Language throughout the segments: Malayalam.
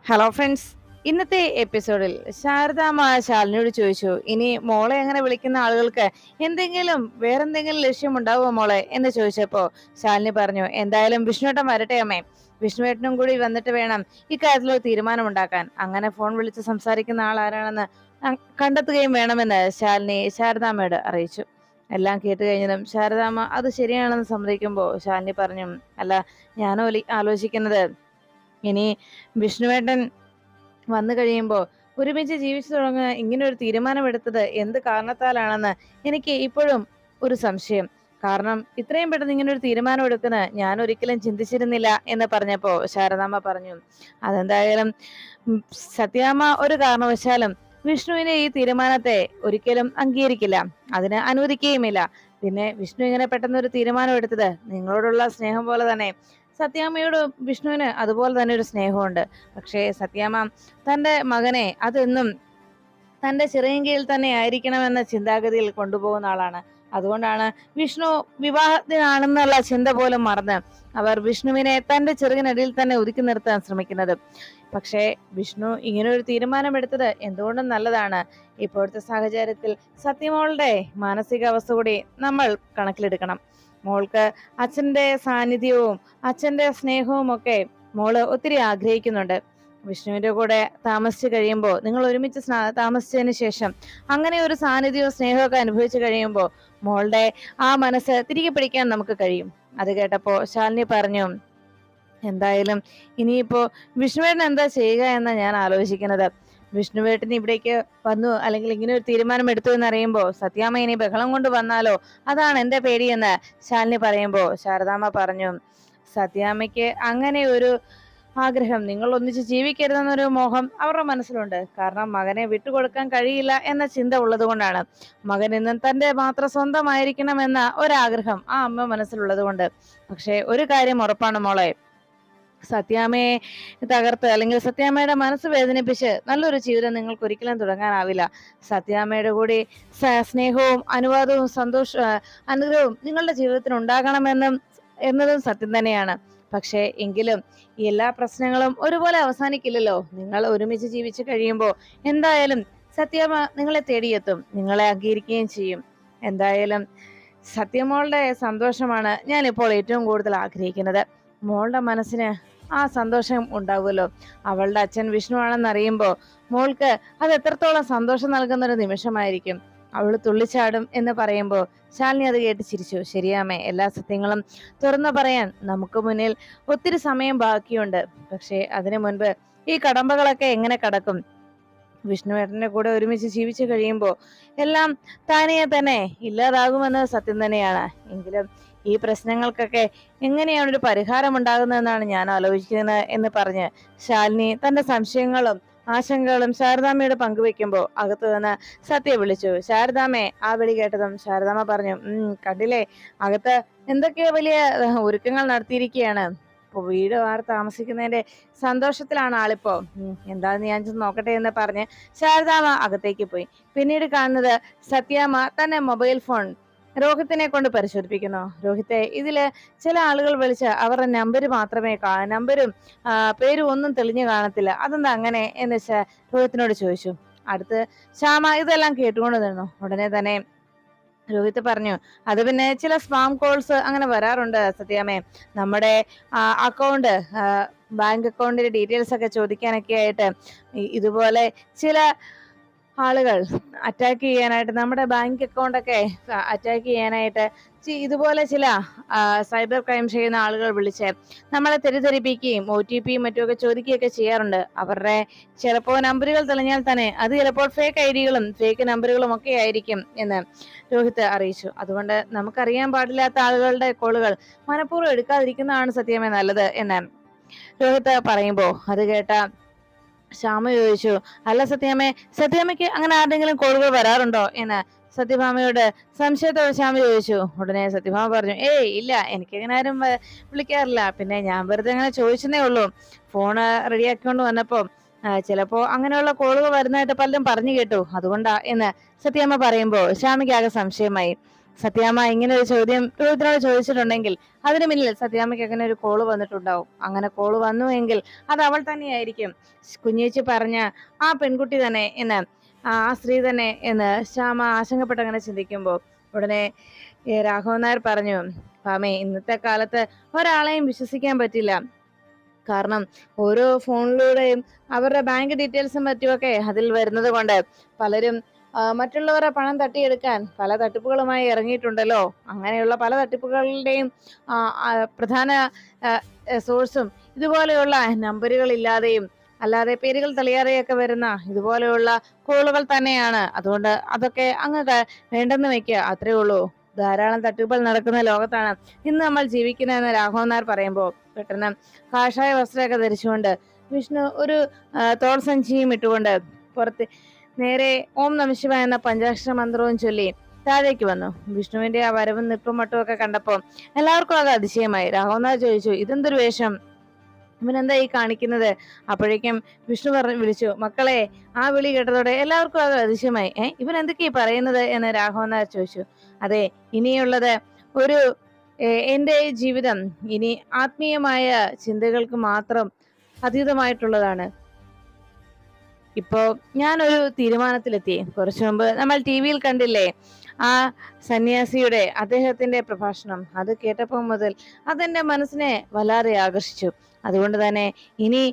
Hello friends. ഇന്നത്തെ എപ്പിസോഡിൽ ശാരദാമ്മ ശാലിനിയോട് ചോദിച്ചു, ഇനി മോളെ എങ്ങനെ വിളിക്കുന്ന ആളുകൾക്ക് വേറെന്തെങ്കിലും ലക്ഷ്യമുണ്ടാവുമോ മോളെ എന്ന് ചോദിച്ചപ്പോ ശാലിനി പറഞ്ഞു, എന്തായാലും വിഷ്ണുവേട്ടൻ വരട്ടെ അമ്മേ, വിഷ്ണുവേട്ടനും കൂടി വന്നിട്ട് വേണം ഇക്കാര്യത്തിൽ ഒരു തീരുമാനമുണ്ടാക്കാൻ. അങ്ങനെ ഫോൺ വിളിച്ച് സംസാരിക്കുന്ന ആൾ ആരാണെന്ന് കണ്ടെത്തുകയും വേണമെന്ന് ശാലിനി ശാരദാമ്മയോട് അറിയിച്ചു. എല്ലാം കേട്ട് കഴിഞ്ഞതും ശാരദാമ്മ അത് ശരിയാണെന്ന് സമ്മതിക്കുമ്പോൾ ശാലിനി പറഞ്ഞു, അല്ല, ഞാനോ ആലോചിക്കുന്നത്, ഇനി വിഷ്ണുവേട്ടൻ വന്നു കഴിയുമ്പോൾ ഒരുമിച്ച് ജീവിച്ചു തുടങ്ങുക ഇങ്ങനെ ഒരു തീരുമാനമെടുത്തത് എന്ത് കാരണത്താലാണെന്ന് എനിക്ക് ഇപ്പോഴും ഒരു സംശയം. കാരണം ഇത്രയും പെട്ടെന്ന് ഇങ്ങനെ ഒരു തീരുമാനം എടുക്കുന്ന ഞാൻ ഒരിക്കലും ചിന്തിച്ചിരുന്നില്ല എന്ന് പറഞ്ഞപ്പോ ശാരദാമ്മ പറഞ്ഞു, അതെന്തായാലും സത്യാമ്മ ഒരു കാരണവശാലും വിഷ്ണുവിന്റെ ഈ തീരുമാനത്തെ ഒരിക്കലും അംഗീകരിക്കില്ല, അതിന് അനുവദിക്കുകയുമില്ല. പിന്നെ വിഷ്ണു ഇങ്ങനെ പെട്ടെന്ന് ഒരു തീരുമാനം എടുത്തത് നിങ്ങളോടുള്ള സ്നേഹം പോലെ തന്നെ സത്യാമ്മയോട് വിഷ്ണുവിന് അതുപോലെ തന്നെ ഒരു സ്നേഹമുണ്ട്. പക്ഷേ സത്യാമ്മ തന്റെ മകനെ അതെന്നും തന്റെ ചിറയിൻകീഴിൽ തന്നെ ആയിരിക്കണമെന്ന ചിന്താഗതിയിൽ കൊണ്ടുപോകുന്ന ആളാണ്. അതുകൊണ്ടാണ് വിഷ്ണു വിവാഹത്തിനാണെന്നുള്ള ചിന്ത പോലും മറന്ന് അവർ വിഷ്ണുവിനെ തന്റെ ചെറുകിനടിയിൽ തന്നെ ഒതുക്കി നിർത്താൻ ശ്രമിക്കുന്നത്. പക്ഷേ വിഷ്ണു ഇങ്ങനൊരു തീരുമാനമെടുത്തത് എന്തുകൊണ്ടും നല്ലതാണ്. ഇപ്പോഴത്തെ സാഹചര്യത്തിൽ സത്യമോളുടെ മാനസികാവസ്ഥ കൂടി നമ്മൾ കണക്കിലെടുക്കണം. മോൾക്ക് അച്ഛന്റെ സാന്നിധ്യവും അച്ഛന്റെ സ്നേഹവും ഒക്കെ മോള് ഒത്തിരി ആഗ്രഹിക്കുന്നുണ്ട്. വിഷ്ണുവിന്റെ കൂടെ താമസിച്ചു കഴിയുമ്പോൾ, നിങ്ങൾ ഒരുമിച്ച് താമസിച്ചതിന് ശേഷം അങ്ങനെ ഒരു സാന്നിധ്യവും സ്നേഹമൊക്കെ അനുഭവിച്ചു കഴിയുമ്പോൾ മോളുടെ ആ മനസ്സ് തിരികെ പിടിക്കാൻ നമുക്ക് കഴിയും. അത് കേട്ടപ്പോ ശാലിനി പറഞ്ഞു, എന്തായാലും ഇനിയിപ്പോ വിഷ്ണുവേട്ടൻ എന്താ ചെയ്യുക എന്ന് ഞാൻ ആലോചിക്കുന്നത്. വിഷ്ണുവേട്ടൻ ഇവിടേക്ക് വന്നു, അല്ലെങ്കിൽ ഇങ്ങനെ ഒരു തീരുമാനം എടുത്തു എന്ന് അറിയുമ്പോ സത്യാമ്മ ഇനി ബഹളം കൊണ്ട് വന്നാലോ, അതാണ് എന്റെ പേടിയെന്ന് ശാലിനി പറയുമ്പോ ശാരദാമ്മ പറഞ്ഞു, സത്യാമ്മയ്ക്ക് അങ്ങനെ ഒരു ആഗ്രഹം, നിങ്ങൾ ഒന്നിച്ച് ജീവിക്കരുതെന്നൊരു മോഹം അവരുടെ മനസ്സിലുണ്ട്. കാരണം മകനെ വിട്ടുകൊടുക്കാൻ കഴിയില്ല എന്ന ചിന്ത ഉള്ളത് കൊണ്ടാണ്. മകൻ എന്നും തന്റെ മാത്രം സ്വന്തമായിരിക്കണം എന്ന ഒരാഗ്രഹം ആ അമ്മ മനസ്സിലുള്ളത് കൊണ്ട്. പക്ഷെ ഒരു കാര്യം ഉറപ്പാണ് മോളെ, സത്യാമ്മയെ തകർത്ത് അല്ലെങ്കിൽ സത്യാമ്മയുടെ മനസ്സ് വേദനിപ്പിച്ച് നല്ലൊരു ജീവിതം നിങ്ങൾക്ക് ഒരിക്കലും തുടങ്ങാനാവില്ല. സത്യാമ്മയുടെ കൂടി സ്നേഹവും അനുവാദവും അനുഗ്രഹവും നിങ്ങളുടെ ജീവിതത്തിൽ ഉണ്ടാകണമെന്നും എന്നതും സത്യം തന്നെയാണ്. പക്ഷെ എങ്കിലും ഈ എല്ലാ പ്രശ്നങ്ങളും ഒരുപോലെ അവസാനിക്കില്ലല്ലോ. നിങ്ങൾ ഒരുമിച്ച് ജീവിച്ചു കഴിയുമ്പോൾ എന്തായാലും സത്യാമ്മ നിങ്ങളെ തേടിയെത്തും, നിങ്ങളെ അംഗീകരിക്കുകയും ചെയ്യും. എന്തായാലും സത്യമോളുടെ സന്തോഷമാണ് ഞാൻ ഇപ്പോൾ ഏറ്റവും കൂടുതൽ ആഗ്രഹിക്കുന്നത്. മോളുടെ മനസ്സിന് ആ സന്തോഷം ഉണ്ടാവുമല്ലോ. അവളുടെ അച്ഛൻ വിഷ്ണു ആണെന്ന് അറിയുമ്പോൾ മോൾക്ക് അത് എത്രത്തോളം സന്തോഷം നൽകുന്ന ഒരു നിമിഷമായിരിക്കും. അവള് തുള്ളിച്ചാടും എന്ന് പറയുമ്പോൾ ശാലിനി അത് കേട്ട് ചിരിച്ചു. ശരിയാമേ, എല്ലാ സത്യങ്ങളും തുറന്നു പറയാൻ നമുക്ക് മുന്നിൽ ഒത്തിരി സമയം ബാക്കിയുണ്ട്. പക്ഷെ അതിനു മുൻപ് ഈ കടമ്പകളൊക്കെ എങ്ങനെ കടക്കും? വിഷ്ണുവേട്ടന്റെ കൂടെ ഒരുമിച്ച് ജീവിച്ചു കഴിയുമ്പോൾ എല്ലാം താനേ തന്നെ ഇല്ലാതാകുമെന്നത് സത്യം തന്നെയാണ്. എങ്കിലും ഈ പ്രശ്നങ്ങൾക്കൊക്കെ എങ്ങനെയാണ് ഒരു പരിഹാരം ഉണ്ടാകുന്നതെന്നാണ് ഞാൻ ആലോചിക്കുന്നത് എന്ന് പറഞ്ഞ് ശാലിനി തന്റെ സംശയങ്ങളും ആശങ്കകളും ശാരദാമ്മയോട് പങ്കുവെക്കുമ്പോൾ അകത്തു നിന്ന് സത്യ വിളിച്ചു. ശാരദാമ്മേ. ആ വിളി കേട്ടതും ശാരദാമ്മ പറഞ്ഞു, കണ്ടില്ലേ, അകത്ത് എന്തൊക്കെയോ വലിയ ഒരുക്കങ്ങൾ നടത്തിയിരിക്കുകയാണ്. ഇപ്പൊ വീട് മാറി താമസിക്കുന്നതിന്റെ സന്തോഷത്തിലാണ് ആളിപ്പോ. എന്താന്ന് ഞാൻ നോക്കട്ടെ എന്ന് പറഞ്ഞ് ശാരദാമ്മ അകത്തേക്ക് പോയി. പിന്നീട് കാണുന്നത് സത്യാമ്മ തന്നെ മൊബൈൽ ഫോൺ രോഹിത്തിനെ കൊണ്ട് പരിശോധിപ്പിക്കുന്നു. രോഹിത്തെ, ഇതില് ചില ആളുകൾ വിളിച്ച് അവരുടെ നമ്പര് മാത്രമേ നമ്പരും പേരും ഒന്നും തെളിഞ്ഞു കാണത്തില്ല, അതെന്താ അങ്ങനെ എന്ന് രോഹിത്തിനോട് ചോദിച്ചു. അടുത്ത് ശ്യാമ ഇതെല്ലാം കേട്ടുകൊണ്ട് നിന്നു. ഉടനെ തന്നെ രോഹിത് പറഞ്ഞു, അത് പിന്നെ ചില സ്പാം കോൾസ് അങ്ങനെ വരാറുണ്ട് സത്യാമ്മേ. നമ്മുടെ അക്കൗണ്ട് ബാങ്ക് അക്കൗണ്ടിന്റെ ഡീറ്റെയിൽസ് ഒക്കെ ചോദിക്കാനൊക്കെ ആയിട്ട് ഇതുപോലെ ചില ആളുകൾ അറ്റാക്ക് ചെയ്യാനായിട്ട്, നമ്മുടെ ബാങ്ക് അക്കൗണ്ട് ഒക്കെ അറ്റാക്ക് ചെയ്യാനായിട്ട് ഇതുപോലെ ചില സൈബർ ക്രൈം ചെയ്യുന്ന ആളുകൾ വിളിച്ച് നമ്മളെ തെറ്റിദ്ധരിപ്പിക്കുകയും OTPയും മറ്റുമൊക്കെ ചോദിക്കുകയൊക്കെ ചെയ്യാറുണ്ട്. അവരുടെ ചിലപ്പോൾ നമ്പറുകൾ തെളിഞ്ഞാൽ തന്നെ അത് ചിലപ്പോൾ ഫേക്ക് ഐഡികളും ഫേക്ക് നമ്പറുകളും ഒക്കെ ആയിരിക്കും എന്ന് രോഹിത് അറിയിച്ചു. അതുകൊണ്ട് നമുക്കറിയാൻ പാടില്ലാത്ത ആളുകളുടെ കോളുകൾ മനഃപൂർവ്വം എടുക്കാതിരിക്കുന്നതാണ് സത്യമേ നല്ലത് എന്ന് രോഹിത് പറയുമ്പോ അത് കേട്ട ശ്യാമ ചോദിച്ചു, അല്ല സത്യാമ്മയ്ക്ക് അങ്ങനെ ആരുടെങ്കിലും കോളുകൾ വരാറുണ്ടോ എന്ന് സത്യഭാമയോട് സംശയത്തോടെ ശ്യാമ ചോദിച്ചു. ഉടനെ സത്യഭാമ പറഞ്ഞു, ഏയ് ഇല്ല, എനിക്കങ്ങനെ ആരും വിളിക്കാറില്ല, പിന്നെ ഞാൻ വെറുതെ അങ്ങനെ ചോദിച്ചതേ ഉള്ളൂ. ഫോണ് റെഡിയാക്കിക്കൊണ്ട് വന്നപ്പോ ചിലപ്പോ അങ്ങനെയുള്ള കോളുകൾ വരുന്നതായിട്ട് പലരും പറഞ്ഞു കേട്ടു, അതുകൊണ്ടാ എന്ന് സത്യാമ്മ പറയുമ്പോ ശ്യാമയ്ക്ക് ആകെ സംശയമായി. സത്യാമ്മ ഇങ്ങനെ ഒരു ചോദ്യം രോഹിത്തിനോട് ചോദിച്ചിട്ടുണ്ടെങ്കിൽ അതിന് മുന്നിൽ സത്യാമ്മയ്ക്ക് അങ്ങനെ ഒരു കോള് വന്നിട്ടുണ്ടാവും. അങ്ങനെ കോള് വന്നു എങ്കിൽ അത് അവൾ തന്നെയായിരിക്കും. കുഞ്ഞേച്ചി പറഞ്ഞ ആ പെൺകുട്ടി തന്നെ എന്ന്, ആ സ്ത്രീ തന്നെ എന്ന് ശ്യാമ ആശങ്കപ്പെട്ടങ്ങനെ ചിന്തിക്കുമ്പോൾ ഉടനെ രാഘവൻ നായർ പറഞ്ഞു, പാമേ, ഇന്നത്തെ കാലത്ത് ഒരാളെയും വിശ്വസിക്കാൻ പറ്റില്ല. കാരണം ഓരോ ഫോണിലൂടെയും അവരുടെ ബാങ്ക് ഡീറ്റെയിൽസും മറ്റുമൊക്കെ അതിൽ വരുന്നത് കൊണ്ട് പലരും മറ്റുള്ളവരുടെ പണം തട്ടിയെടുക്കാൻ പല തട്ടിപ്പുകളുമായി ഇറങ്ങിയിട്ടുണ്ടല്ലോ. അങ്ങനെയുള്ള പല തട്ടിപ്പുകളുടെയും പ്രധാന സോഴ്സും ഇതുപോലെയുള്ള നമ്പറുകൾ ഇല്ലാതെയും അല്ലാതെ പേരുകൾ തെളിയാതെയൊക്കെ വരുന്ന ഇതുപോലെയുള്ള കോളുകൾ തന്നെയാണ്. അതുകൊണ്ട് അതൊക്കെ അങ്ങ് വേണ്ടെന്ന് വെക്കുക, അത്രേ ഉള്ളൂ. ധാരാളം തട്ടിപ്പുകൾ നടക്കുന്ന ലോകത്താണ് ഇന്ന് നമ്മൾ ജീവിക്കുന്നതെന്ന് രാഘവൻ നായർ പറയുമ്പോൾ പെട്ടെന്ന് കാഷായ വസ്ത്രമൊക്കെ ധരിച്ചുകൊണ്ട് വിഷ്ണു ഒരു തോൾ സഞ്ചിയും ഇട്ടുകൊണ്ട് പുറത്ത് നേരെ ഓം നമഃശിവായ എന്ന പഞ്ചാക്ഷര മന്ത്രവും ചൊല്ലി താഴേക്ക് വന്നു. വിഷ്ണുവിന്റെ ആ വരവും നിപ്പും മട്ടും ഒക്കെ കണ്ടപ്പോൾ എല്ലാവർക്കും അത് അതിശയമായി. രാഘവൻ നായർ ചോദിച്ചു, ഇതെന്തൊരു വേഷം, ഇവനെന്താ ഈ കാണിക്കുന്നത്? അപ്പോഴേക്കും വിഷ്ണു വിളിച്ചു, മക്കളെ. ആ വിളി കേട്ടതോടെ എല്ലാവർക്കും അത് അതിശയമായി. ഇവൻ എന്തൊക്കെയാ പറയുന്നത് എന്ന് രാഘവൻ നായർ ചോദിച്ചു. അതെ, ഇനിയുള്ളത് ഒരു എന്റെ ജീവിതം ഇനി ആത്മീയമായ ചിന്തകൾക്ക് മാത്രം അതീതമായിട്ടുള്ളതാണ്. ഇപ്പോ ഞാനൊരു തീരുമാനത്തിലെത്തി. കുറച്ചു മുമ്പ് നമ്മൾ TV-യിൽ കണ്ടില്ലേ ആ സന്യാസിയുടെ അദ്ദേഹത്തിന്റെ പ്രഭാഷണം, അത് കേട്ടപ്പോൾ മുതൽ അതെന്റെ മനസ്സിനെ വല്ലാതെ ആകർഷിച്ചു. അതുകൊണ്ട് തന്നെ ഇനി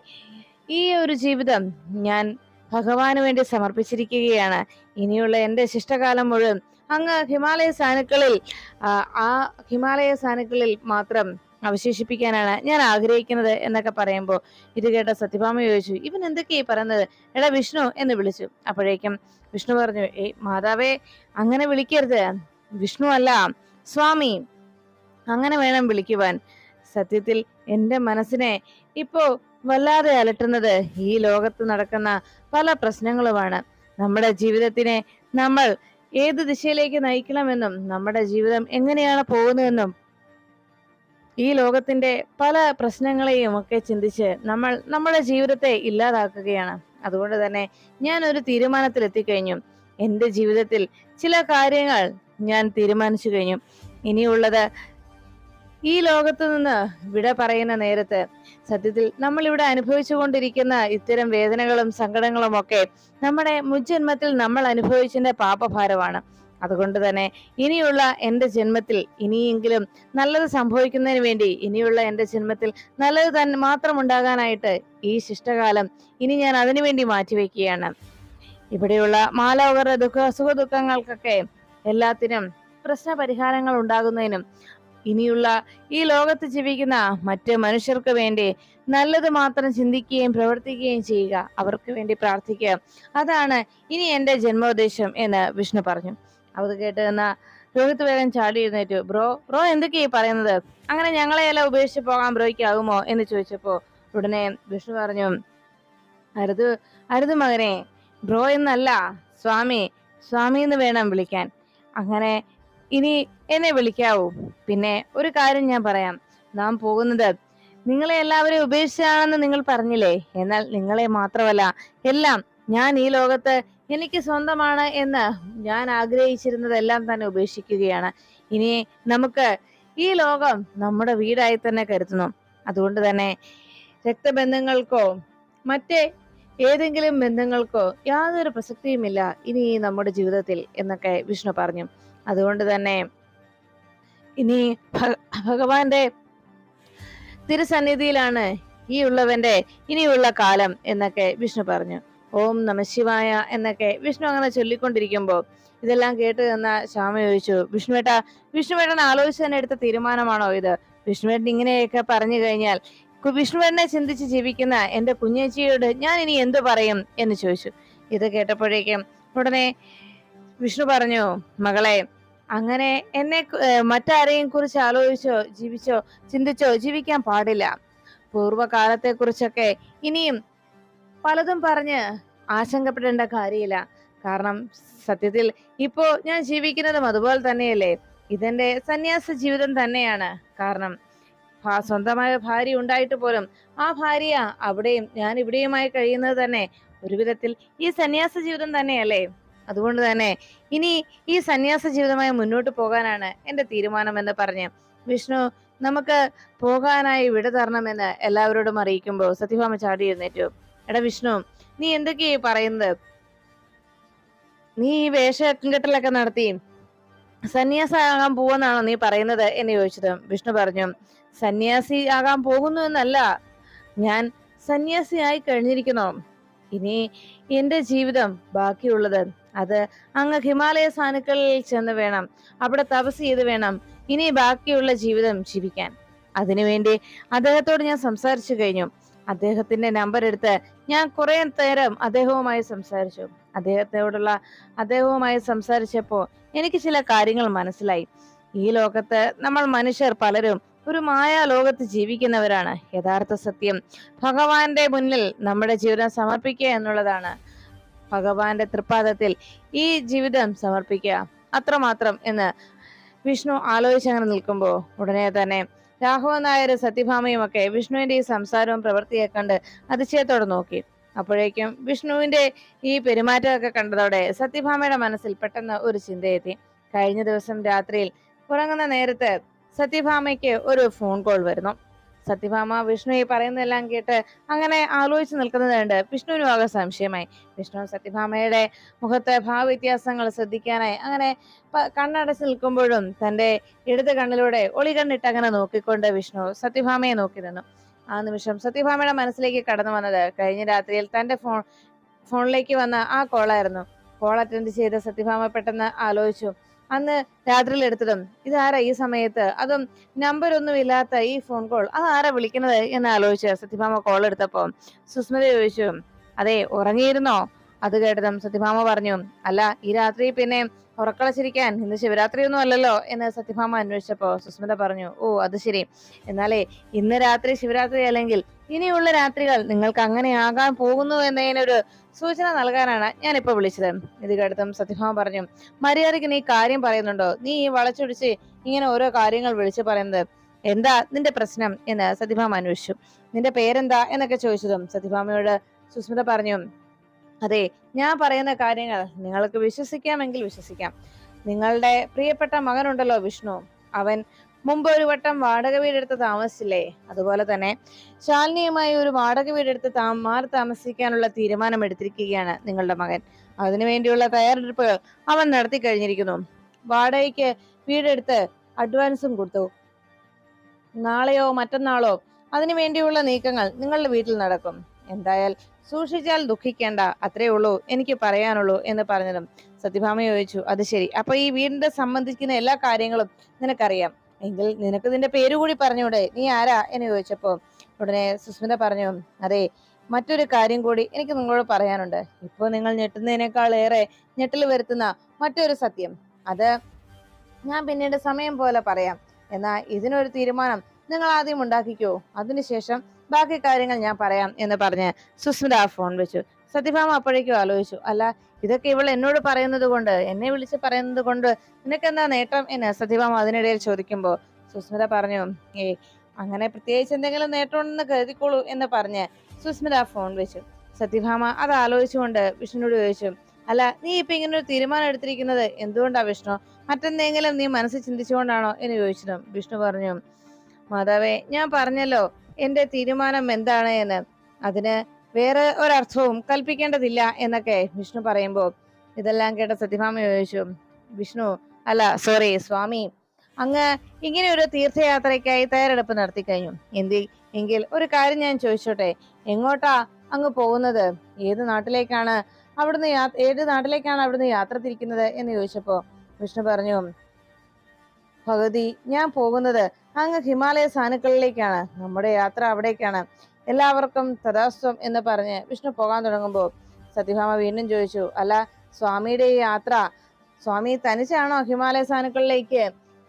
ഈ ഒരു ജീവിതം ഞാൻ ഭഗവാന് വേണ്ടി സമർപ്പിച്ചിരിക്കുകയാണ്. ഇനിയുള്ള എന്റെ ശിഷ്ടകാലം മുഴുവൻ അങ്ങ് ഹിമാലയ സാനുക്കളിൽ മാത്രം അവശേഷിപ്പിക്കാനാണ് ഞാൻ ആഗ്രഹിക്കുന്നത് എന്നൊക്കെ പറയുമ്പോൾ ഇത് കേട്ട സത്യഭാമ ചോദിച്ചു, ഇവൻ എന്തൊക്കെയായി പറയുന്നത്? എടാ വിഷ്ണു എന്ന് വിളിച്ചു. അപ്പോഴേക്കും വിഷ്ണു പറഞ്ഞു, മാതാവേ, അങ്ങനെ വിളിക്കരുത്. വിഷ്ണു അല്ല, സ്വാമി, അങ്ങനെ വേണം വിളിക്കുവാൻ. സത്യത്തിൽ എന്റെ മനസ്സിനെ ഇപ്പോ വല്ലാതെ അലട്ടുന്നത് ഈ ലോകത്ത് നടക്കുന്ന പല പ്രശ്നങ്ങളുമാണ്. നമ്മുടെ ജീവിതത്തിനെ നമ്മൾ ഏത് ദിശയിലേക്ക് നയിക്കണമെന്നും നമ്മുടെ ജീവിതം എങ്ങനെയാണ് പോകുന്നതെന്നും ഈ ലോകത്തിന്റെ പല പ്രശ്നങ്ങളെയും ഒക്കെ ചിന്തിച്ച് നമ്മൾ നമ്മുടെ ജീവിതത്തെ ഇല്ലാതാക്കുകയാണ്. അതുകൊണ്ട് തന്നെ ഞാൻ ഒരു തീരുമാനത്തിൽ എത്തിക്കഴിഞ്ഞു. എന്റെ ജീവിതത്തിൽ ചില കാര്യങ്ങൾ ഞാൻ തീരുമാനിച്ചു കഴിഞ്ഞു. ഇനിയുള്ളത് ഈ ലോകത്ത് നിന്ന് വിട പറയുന്ന നേരത്ത് സത്യത്തിൽ നമ്മൾ ഇവിടെ അനുഭവിച്ചു കൊണ്ടിരിക്കുന്ന ഇത്തരം വേദനകളും സങ്കടങ്ങളും ഒക്കെ നമ്മുടെ മുജ്ജന്മത്തിൽ നമ്മൾ അനുഭവിച്ചതിന്റെ പാപഭാരമാണ്. അതുകൊണ്ട് തന്നെ ഇനിയുള്ള എന്റെ ജന്മത്തിൽ ഇനിയെങ്കിലും നല്ലത് സംഭവിക്കുന്നതിന് വേണ്ടി, ഇനിയുള്ള എന്റെ ജന്മത്തിൽ നല്ലത് തന്നെ മാത്രം ഉണ്ടാകാനായിട്ട് ഈ ശിഷ്ടകാലം ഇനി ഞാൻ അതിനുവേണ്ടി മാറ്റിവെക്കുകയാണ്. ഇവിടെയുള്ള മാലോകരുടെ സുഖദുഃഖങ്ങൾക്കൊക്കെ എല്ലാത്തിനും പ്രശ്നപരിഹാരങ്ങൾ ഉണ്ടാകുന്നതിനും ഇനിയുള്ള ഈ ലോകത്ത് ജീവിക്കുന്ന മറ്റ് മനുഷ്യർക്ക് വേണ്ടി നല്ലത് മാത്രം ചിന്തിക്കുകയും പ്രവർത്തിക്കുകയും ചെയ്യുക, അവർക്ക് വേണ്ടി പ്രാർത്ഥിക്കുക, അതാണ് ഇനി എന്റെ ജന്മോദ്ദേശം എന്ന് വിഷ്ണു പറഞ്ഞു. അത് കേട്ട് എന്ന രോഹിത് വേഗം ചാടി എഴുന്നേറ്റു. ബ്രോ എന്തൊക്കെയാ പറയുന്നത്? അങ്ങനെ ഞങ്ങളെയെല്ലാം ഉപേക്ഷിച്ച് പോകാൻ ബ്രോയ്ക്കാകുമോ എന്ന് ചോദിച്ചപ്പോ ഉടനെ വിഷ്ണു പറഞ്ഞു, അരുത് മകനെ, ബ്രോ എന്നല്ല, സ്വാമി എന്ന് വേണം വിളിക്കാൻ. അങ്ങനെ ഇനി എന്നെ വിളിക്കാവൂ. പിന്നെ ഒരു കാര്യം ഞാൻ പറയാം, നാം പോകുന്നത് നിങ്ങളെ എല്ലാവരെയും ഉപേക്ഷിച്ചാണെന്ന് നിങ്ങൾ പറഞ്ഞില്ലേ? എന്നാൽ നിങ്ങളെ മാത്രമല്ല, എല്ലാം ഞാൻ ഈ ലോകത്ത് എനിക്ക് സ്വന്തമാണ് എന്ന് ഞാൻ ആഗ്രഹിച്ചിരുന്നതെല്ലാം തന്നെ ഉപേക്ഷിക്കുകയാണ്. ഇനി നമുക്ക് ഈ ലോകം നമ്മുടെ വീടായി തന്നെ കരുതുന്നു. അതുകൊണ്ട് തന്നെ രക്തബന്ധങ്ങൾക്കോ മറ്റേ ഏതെങ്കിലും ബന്ധങ്ങൾക്കോ യാതൊരു പ്രസക്തിയുമില്ല ഇനി നമ്മുടെ ജീവിതത്തിൽ എന്നൊക്കെ വിഷ്ണു പറഞ്ഞു. അതുകൊണ്ട് തന്നെ ഇനി ഭഗവാന്റെ തിരുസന്നിധിയിലാണ് ഈ ഉള്ളവന്റെ ഇനിയുള്ള കാലം എന്നൊക്കെ വിഷ്ണു പറഞ്ഞു. ഓം നമഃശിവായ എന്നൊക്കെ വിഷ്ണു അങ്ങനെ ചൊല്ലിക്കൊണ്ടിരിക്കുമ്പോൾ ഇതെല്ലാം കേട്ട് തന്ന ശ്യാമ ചോദിച്ചു, വിഷ്ണുവേട്ടൻ ആലോചിച്ച് തന്നെ എടുത്ത തീരുമാനമാണോ ഇത്? വിഷ്ണുവേട്ടൻ ഇങ്ങനെയൊക്കെ പറഞ്ഞു കഴിഞ്ഞാൽ വിഷ്ണുവേട്ടനെ ചിന്തിച്ച് ജീവിക്കുന്ന എന്റെ കുഞ്ഞേച്ചിയോട് ഞാൻ ഇനി എന്തു പറയും എന്ന് ചോദിച്ചു. ഇത് കേട്ടപ്പോഴേക്കും ഉടനെ വിഷ്ണു പറഞ്ഞു, മകളെ, അങ്ങനെ എന്നെ മറ്റാരെയും കുറിച്ച് ആലോചിച്ചോ ചിന്തിച്ചോ ജീവിക്കാൻ പാടില്ല. പൂർവ്വകാലത്തെ കുറിച്ചൊക്കെ ഇനിയും പലതും പറഞ്ഞ് ആശങ്കപ്പെടേണ്ട കാര്യമില്ല. കാരണം സത്യത്തിൽ ഇപ്പോ ഞാൻ ജീവിക്കുന്നതും അതുപോലെ തന്നെയല്ലേ. ഇതെന്റെ സന്യാസ ജീവിതം തന്നെയാണ്. കാരണം സ്വന്തമായ ഭാര്യ ഉണ്ടായിട്ട് പോലും ആ ഭാര്യ അവിടെയും ഞാൻ ഇവിടെയുമായി കഴിയുന്നത് തന്നെ ഒരു വിധത്തിൽ ഈ സന്യാസ ജീവിതം തന്നെയല്ലേ. അതുകൊണ്ട് തന്നെ ഇനി ഈ സന്യാസ ജീവിതമായി മുന്നോട്ട് പോകാനാണ് എന്റെ തീരുമാനം എന്ന് പറഞ്ഞ് വിഷ്ണു നമുക്ക് പോകാനായി വിട തരണമെന്ന് എല്ലാവരോടും അറിയിക്കുമ്പോൾ സത്യഭാമ ചാടി എഴുന്നേറ്റു. എടാ വിഷ്ണു, നീ എന്തൊക്കെയാ പറയുന്നത്? നീ ഈ വേഷകെട്ടലൊക്കെ നടത്തി സന്യാസി ആകാൻ പോവെന്നാണോ നീ പറയുന്നത് എന്ന് ചോദിച്ചത്. വിഷ്ണു പറഞ്ഞു, സന്യാസി ആകാൻ പോകുന്നു എന്നല്ല, ഞാൻ സന്യാസി ആയി കഴിഞ്ഞിരിക്കുന്നു. ഇനി എന്റെ ജീവിതം ബാക്കിയുള്ളത് അത് അങ്ങ് ഹിമാലയ സാനുക്കളിൽ ചെന്ന് വേണം, അവിടെ തപസ് ചെയ്ത് വേണം ഇനി ബാക്കിയുള്ള ജീവിതം ജീവിക്കാൻ. അതിനുവേണ്ടി അദ്ദേഹത്തോട് ഞാൻ സംസാരിച്ചു കഴിഞ്ഞു. അദ്ദേഹത്തിന്റെ നമ്പർ എടുത്ത് ഞാൻ കുറെ നേരം അദ്ദേഹവുമായി സംസാരിച്ചപ്പോ എനിക്ക് ചില കാര്യങ്ങൾ മനസ്സിലായി. ഈ ലോകത്ത് നമ്മൾ മനുഷ്യർ പലരും ഒരു മായാ ലോകത്ത് ജീവിക്കുന്നവരാണ്. യഥാർത്ഥ സത്യം ഭഗവാന്റെ മുന്നിൽ നമ്മുടെ ജീവിതം സമർപ്പിക്കുക എന്നുള്ളതാണ്. ഭഗവാന്റെ തൃപ്പാദത്തിൽ ഈ ജീവിതം സമർപ്പിക്കുക, അത്രമാത്രം എന്ന് വിഷ്ണു ആലോചിച്ചങ്ങനെ നിൽക്കുമ്പോ ഉടനെ തന്നെ രാഘവൻ നായരും സത്യഭാമയും ഒക്കെ വിഷ്ണുവിന്റെ ഈ സംസാരവും പ്രവൃത്തിയെ കണ്ട് അതിശയത്തോടെ നോക്കി. അപ്പോഴേക്കും വിഷ്ണുവിന്റെ ഈ പെരുമാറ്റമൊക്കെ കണ്ടതോടെ സത്യഭാമയുടെ മനസ്സിൽ പെട്ടെന്ന് ഒരു ചിന്തയെത്തി. കഴിഞ്ഞ ദിവസം രാത്രിയിൽ ഉറങ്ങുന്ന നേരത്ത് സത്യഭാമയ്ക്ക് ഒരു ഫോൺ കോൾ വരുന്നു. സത്യഭാമ വിഷ്ണു ഈ പറയുന്നതെല്ലാം കേട്ട് അങ്ങനെ ആലോചിച്ച് നിൽക്കുന്നത് കണ്ട് വിഷ്ണുവിനും ആകെ സംശയമായി. വിഷ്ണു സത്യഭാമയുടെ മുഖത്തെ ഭാവവ്യത്യാസങ്ങൾ ശ്രദ്ധിക്കാനായി അങ്ങനെ കണ്ണടച്ച് നിൽക്കുമ്പോഴും തന്റെ ഇടത് കണ്ണിലൂടെ ഒളികണ്ണിട്ട് അങ്ങനെ നോക്കിക്കൊണ്ട് വിഷ്ണു സത്യഭാമയെ നോക്കി നിന്നു. ആ നിമിഷം സത്യഭാമയുടെ മനസ്സിലേക്ക് കടന്നു വന്നത് കഴിഞ്ഞ രാത്രിയിൽ തന്റെ ഫോണിലേക്ക് വന്ന ആ കോളായിരുന്നു. കോൾ അറ്റൻഡ് ചെയ്ത സത്യഭാമ പെട്ടെന്ന് ആലോചിച്ചു, അന്ന് രാത്രിയിൽ എടുത്തതും ഇതാരാ ഈ സമയത്ത്, അതും നമ്പർ ഒന്നും ഇല്ലാത്ത ഈ ഫോൺ കോൾ, അതാരാ വിളിക്കുന്നത് എന്ന് ആലോചിച്ച് സത്യഭാമ കോൾ എടുത്തപ്പോ സുസ്മിത ചോദിച്ചു, അതെ ഉറങ്ങിയിരുന്നോ? അത് കേട്ടതും സത്യഭാമ പറഞ്ഞു, അല്ല ഈ രാത്രി പിന്നെ ഉറക്കളച്ചിരിക്കാൻ, ഇന്ന് ശിവരാത്രി ഒന്നും അല്ലല്ലോ എന്ന് സത്യഭാമ അന്വേഷിച്ചപ്പോ സുസ്മിത പറഞ്ഞു, ഓ അത് ശരി, എന്നാലേ ഇന്ന് രാത്രി ശിവരാത്രി അല്ലെങ്കിൽ ഇനിയുള്ള രാത്രികൾ നിങ്ങൾക്ക് അങ്ങനെ ആകാൻ പോകുന്നു എന്നതിനൊരു സൂചന നൽകാനാണ് ഞാനിപ്പോ വിളിച്ചത്. ഇത് കേട്ടതും സത്യഭാമ പറഞ്ഞു, മര്യാദയ്ക്ക് നീ കാര്യം പറയുന്നുണ്ടോ? നീ ഈ വളച്ചൊടിച്ച് ഇങ്ങനെ ഓരോ കാര്യങ്ങൾ വിളിച്ചു പറയുന്നത് എന്താ നിന്റെ പ്രശ്നം എന്ന് സത്യഭാമ അന്വേഷിച്ചു. നിന്റെ പേരെന്താ എന്നൊക്കെ ചോദിച്ചതും സത്യഭാമയോട് സുസ്മിത പറഞ്ഞു, അതെ ഞാൻ പറയുന്ന കാര്യങ്ങൾ നിങ്ങൾക്ക് വിശ്വസിക്കാമെങ്കിൽ വിശ്വസിക്കാം. നിങ്ങളുടെ പ്രിയപ്പെട്ട മകനുണ്ടല്ലോ വിഷ്ണു, അവൻ മുമ്പ് ഒരു വട്ടം വാടക വീടെടുത്ത് താമസിച്ചില്ലേ, അതുപോലെ തന്നെ ശാലിനിയുമായി ഒരു വാടക വീടെടുത്ത് മാറി താമസിക്കാനുള്ള തീരുമാനം എടുത്തിരിക്കുകയാണ് നിങ്ങളുടെ മകൻ. അതിനുവേണ്ടിയുള്ള തയ്യാറെടുപ്പുകൾ അവൻ നടത്തി കഴിഞ്ഞിരിക്കുന്നു. വാടകയ്ക്ക് വീടെടുത്ത് അഡ്വാൻസും കൊടുത്തു. നാളെയോ മറ്റന്നാളോ അതിനു വേണ്ടിയുള്ള നീക്കങ്ങൾ നിങ്ങളുടെ വീട്ടിൽ നടക്കും. എന്തായാൽ സൂക്ഷിച്ചാൽ ദുഃഖിക്കേണ്ട, അത്രേ ഉള്ളൂ എനിക്ക് പറയാനുള്ളൂ എന്ന് പറഞ്ഞതും സത്യഭാമ ചോദിച്ചു, അത് ശരി, അപ്പൊ ഈ വീടിന്റെ സംബന്ധിക്കുന്ന എല്ലാ കാര്യങ്ങളും നിനക്കറിയാം, എങ്കിൽ നിനക്ക് നിന്റെ പേര് കൂടി പറഞ്ഞൂടെ, നീ ആരാ എന്ന് ചോദിച്ചപ്പോ ഉടനെ സുസ്മിത പറഞ്ഞു, അതെ മറ്റൊരു കാര്യം കൂടി എനിക്ക് നിങ്ങളോട് പറയാനുണ്ട്. ഇപ്പൊ നിങ്ങൾ ഞെട്ടുന്നതിനേക്കാൾ ഏറെ ഞെട്ടൽ വരുത്തുന്ന മറ്റൊരു സത്യം, അത് ഞാൻ പിന്നീട് സമയം പോലെ പറയാം. എന്നാ ഇതിനൊരു തീരുമാനം നിങ്ങൾ ആദ്യം ഉണ്ടാക്കിക്കോ, അതിനുശേഷം ബാക്കി കാര്യങ്ങൾ ഞാൻ പറയാം എന്ന് പറഞ്ഞ് സുസ്മിത ആ ഫോൺ വെച്ചു. സത്യഭാമ അപ്പോഴേക്കും ആലോചിച്ചു, അല്ല ഇതൊക്കെ ഇവൾ എന്നോട് പറയുന്നത് കൊണ്ട്, എന്നെ വിളിച്ച് പറയുന്നത് കൊണ്ട് നിനക്കെന്താ നേട്ടം എന്ന് സത്യഭാമ അതിനിടയിൽ ചോദിക്കുമ്പോ സുസ്മിത പറഞ്ഞു, അങ്ങനെ പ്രത്യേകിച്ച് എന്തെങ്കിലും നേട്ടമുണ്ടെന്ന് കരുതിക്കോളൂ എന്ന് പറഞ്ഞ് സുസ്മിത ആ ഫോൺ വെച്ചു. സത്യഭാമ അത് ആലോചിച്ചുകൊണ്ട് വിഷ്ണുവിനോട് ചോദിച്ചു, അല്ല നീ ഇപ്പൊ ഇങ്ങനെ ഒരു തീരുമാനം എടുത്തിരിക്കുന്നത് എന്തുകൊണ്ടാ വിഷ്ണു? മറ്റെന്തെങ്കിലും നീ മനസ്സിൽ ചിന്തിച്ചുകൊണ്ടാണോ എന്ന് ചോദിച്ചതും വിഷ്ണു പറഞ്ഞു, മാതാവേ ഞാൻ പറഞ്ഞല്ലോ എന്റെ തീരുമാനം എന്താണ് എന്ന്, അതിന് വേറെ ഒരർത്ഥവും കൽപ്പിക്കേണ്ടതില്ല എന്നൊക്കെ വിഷ്ണു പറയുമ്പോ ഇതെല്ലാം കേട്ട സത്യഭാമ ചോദിച്ചു, വിഷ്ണു അല്ല സോറി സ്വാമി, അങ്ങ് ഇങ്ങനെ ഒരു തീർത്ഥയാത്രയ്ക്കായി തയ്യാറെടുപ്പ് നടത്തി കഴിഞ്ഞു. എങ്കിൽ ഒരു കാര്യം ഞാൻ ചോദിച്ചോട്ടെ, എങ്ങോട്ടാ അങ്ങ് പോകുന്നത്? ഏത് നാട്ടിലേക്കാണ് അവിടുന്ന് യാത്ര തിരിക്കുന്നത് എന്ന് ചോദിച്ചപ്പോ വിഷ്ണു പറഞ്ഞു, ഭഗവതി ഞാൻ പോകുന്നത് അങ്ങ് ഹിമാലയ സാനുക്കളിലേക്കാണ്, നമ്മുടെ യാത്ര അവിടേക്കാണ്, എല്ലാവർക്കും തഥാസ്വം എന്ന് പറഞ്ഞ് വിഷ്ണു പോകാൻ തുടങ്ങുമ്പോൾ സത്യഭാമ വീണ്ടും ചോദിച്ചു, അല്ല സ്വാമിയുടെ ഈ യാത്ര, സ്വാമി തനിച്ചാണോ ഹിമാലയ സാനുക്കളിലേക്ക്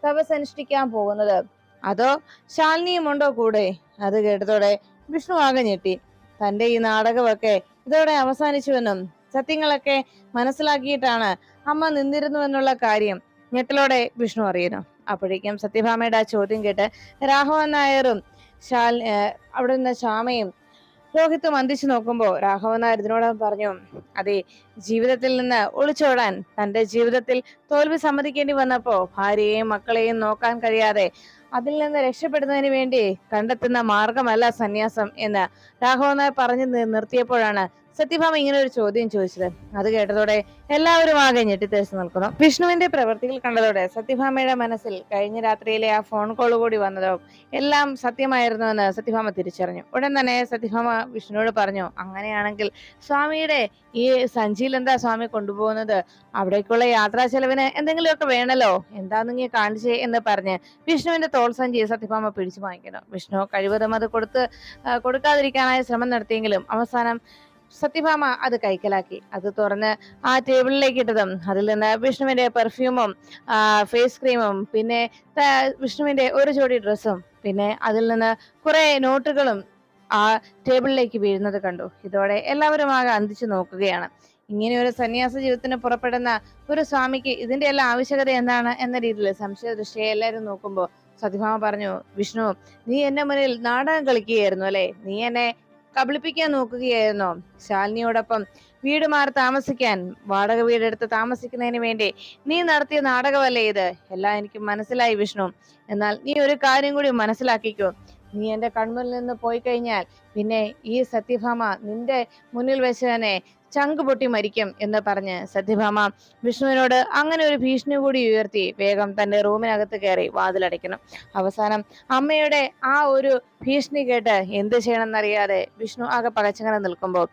തപസ് അനുഷ്ഠിക്കാൻ പോകുന്നത്, അതോ ശാലിനിയും ഉണ്ടോ കൂടെ? അത് കേട്ടതോടെ വിഷ്ണു ആകെ ഞെട്ടി. തന്റെ ഈ നാടകമൊക്കെ ഇതോടെ അവസാനിച്ചുവെന്നും സത്യങ്ങളൊക്കെ മനസ്സിലാക്കിയിട്ടാണ് അമ്മ നിന്നിരുന്നുവെന്നുള്ള കാര്യം ഞെട്ടലോടെ വിഷ്ണു അറിയുന്നു. അപ്പോഴേക്കും സത്യഭാമയുടെ ആ ചോദ്യം കേട്ട് രാഘവൻ നായരും അവിടെ നിന്ന് ശ്യാമയും രോഹിത്തും അന്തിച്ചു നോക്കുമ്പോ രാഘവൻ നായർ ഇതിനോടൊപ്പം പറഞ്ഞു, അതെ, ജീവിതത്തിൽ നിന്ന് ഒളിച്ചോടാൻ, തന്റെ ജീവിതത്തിൽ തോൽവി സമ്മതിക്കേണ്ടി വന്നപ്പോ ഭാര്യയെയും മക്കളെയും നോക്കാൻ കഴിയാതെ അതിൽ നിന്ന് രക്ഷപ്പെടുന്നതിന് വേണ്ടി കണ്ടെത്തുന്ന മാർഗമല്ല സന്യാസം എന്ന് രാഘവൻ നായർ പറഞ്ഞു നിർത്തിയപ്പോഴാണ് സത്യഭാമ ഇങ്ങനെ ഒരു ചോദ്യം ചോദിച്ചത്. അത് കേട്ടതോടെ എല്ലാവരും ആകെ ഞെട്ടിത്തേച്ച് നിൽക്കുന്നു. വിഷ്ണുവിന്റെ പ്രവൃത്തികൾ കണ്ടതോടെ സത്യഭാമയുടെ മനസ്സിൽ കഴിഞ്ഞ രാത്രിയിലെ ആ ഫോൺ കോൾ കൂടി വന്നതോ എല്ലാം സത്യമായിരുന്നുവെന്ന് സത്യഭാമ തിരിച്ചറിഞ്ഞു. ഉടൻ തന്നെ സത്യഭാമ വിഷ്ണുവോട് പറഞ്ഞു, അങ്ങനെയാണെങ്കിൽ സ്വാമിയുടെ ഈ സഞ്ചിയിൽ എന്താ സ്വാമി കൊണ്ടുപോകുന്നത്? അവിടേക്കുള്ള യാത്രാ ചെലവിന് എന്തെങ്കിലുമൊക്കെ വേണല്ലോ, എന്താന്ന് നീ കാണിച്ചേ എന്ന് പറഞ്ഞ് വിഷ്ണുവിന്റെ തോൾ സഞ്ചി സത്യഭാമ പിടിച്ചു വാങ്ങിക്കുന്നു. വിഷ്ണു കഴിവതും അത് കൊടുക്കാതിരിക്കാനായി ശ്രമം നടത്തിയെങ്കിലും അവസാനം സത്യഭാമ അത് കൈക്കലാക്കി. അത് തുറന്ന് ആ ടേബിളിലേക്ക് ഇട്ടതും അതിൽ നിന്ന് വിഷ്ണുവിന്റെ പെർഫ്യൂമും ഫേസ് ക്രീമും പിന്നെ വിഷ്ണുവിന്റെ ഒരു ജോഡി ഡ്രസ്സും പിന്നെ അതിൽ നിന്ന് കുറെ നോട്ടുകളും ആ ടേബിളിലേക്ക് വീഴുന്നത് കണ്ടു. ഇതോടെ എല്ലാവരും ആകെ അന്തിച്ചു നോക്കുകയാണ്. ഇങ്ങനെ ഒരു സന്യാസ ജീവിതത്തിന് പുറപ്പെടുന്ന ഒരു സ്വാമിക്ക് ഇതിന്റെ എല്ലാ ആവശ്യകത എന്താണ് എന്ന രീതിയിൽ സംശയ ദൃഷ്ടിയെ എല്ലാവരും നോക്കുമ്പോൾ സത്യഭാമ പറഞ്ഞു, വിഷ്ണു, നീ എന്റെ മുന്നിൽ നാടകം കളിക്കുകയായിരുന്നു അല്ലെ? നീ എന്നെ കബളിപ്പിക്കാൻ നോക്കുകയായിരുന്നോ? ശാലിനിയോടൊപ്പം വീട് മാറി താമസിക്കാൻ, വാടക വീടെടുത്ത് താമസിക്കുന്നതിന് വേണ്ടി നീ നടത്തിയ നാടകമല്ലേ ഇത്? എല്ലാം എനിക്ക് മനസ്സിലായി വിഷ്ണു. എന്നാൽ നീ ഒരു കാര്യം കൂടി മനസ്സിലാക്കിക്കോ, നീ എന്റെ കൺമുന്നിൽ നിന്ന് പോയി കഴിഞ്ഞാൽ പിന്നെ ഈ സത്യഭാമ നിന്റെ മുന്നിൽ വെച്ച് തന്നെ ചങ്ക് പൊട്ടി മരിക്കും എന്ന് പറഞ്ഞ് സത്യഭാമ വിഷ്ണുവിനോട് അങ്ങനെ ഒരു ഭീഷണി കൂടി ഉയർത്തി വേഗം തന്റെ റൂമിനകത്ത് കയറി വാതിലടയ്ക്കണം. അവസാനം അമ്മയുടെ ആ ഒരു ഭീഷണി കേട്ട് എന്ത് ചെയ്യണമെന്നറിയാതെ വിഷ്ണു ആകെ പകച്ചങ്ങനെ നിൽക്കുമ്പോൾ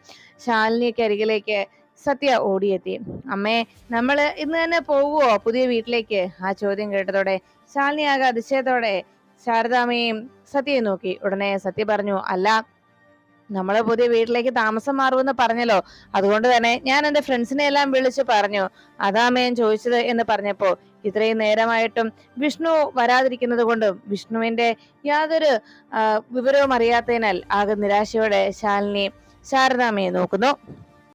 ശാലിനിക്ക് അരികിലേക്ക് സത്യ ഓടിയെത്തി. അമ്മേ, നമ്മള് ഇന്ന് തന്നെ പോകുവോ പുതിയ വീട്ടിലേക്ക്? ആ ചോദ്യം കേട്ടതോടെ ശാലിനി ആകെ അതിശയത്തോടെ ശാരദാമ്മയും സത്യയെ നോക്കി. ഉടനെ സത്യ പറഞ്ഞു, അല്ല, നമ്മള് പുതിയ വീട്ടിലേക്ക് താമസം മാറുമെന്ന് പറഞ്ഞല്ലോ, അതുകൊണ്ട് തന്നെ ഞാൻ എന്റെ ഫ്രണ്ട്സിനെ എല്ലാം വിളിച്ചു പറഞ്ഞു, അതാ ഞാൻ ചോദിച്ചത് എന്ന് പറഞ്ഞപ്പോ ഇത്രയും നേരമായിട്ടും വിഷ്ണു വരാതിരിക്കുന്നത് കൊണ്ടും വിഷ്ണുവിന്റെ യാതൊരു വിവരവും അറിയാത്തതിനാൽ ആകെ നിരാശയോടെ ശാലിനി ശാരദാമ്മയെ നോക്കുന്നു.